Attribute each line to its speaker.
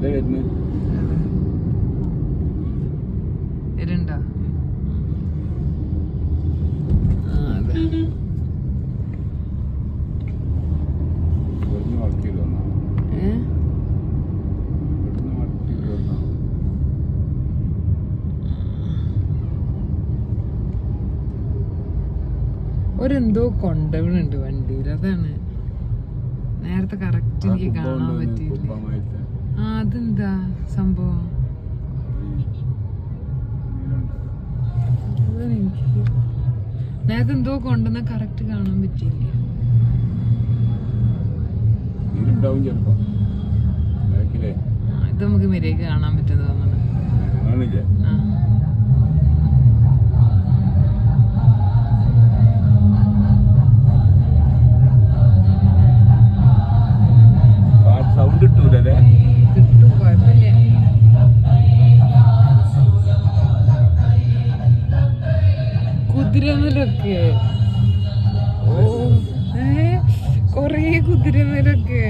Speaker 1: വരുന്നുണ്ടോ? ഒരെന്തോ കൊണ്ടുവരുന്നുണ്ട് വണ്ടിയിൽ, അതാണ് നേരത്തെ കറക്റ്റ് എനിക്ക് കാണാൻ പറ്റിയില്ല. ആ അതെന്താ സംഭവം? നേരത്തെ എന്തോ കൊണ്ടുവന്ന കറക്റ്റ് കാണാൻ പറ്റിയില്ല. ഇത് നമുക്ക് മര്യാദക്ക് കാണാൻ പറ്റുന്ന തോന്നുന്നു.
Speaker 2: സൗണ്ട് കിട്ടൂലേ?
Speaker 1: കിട്ടും, കുഴപ്പമില്ല. കുതിരമേലൊക്കെ കൊറേ കുതിരമേലൊക്കെ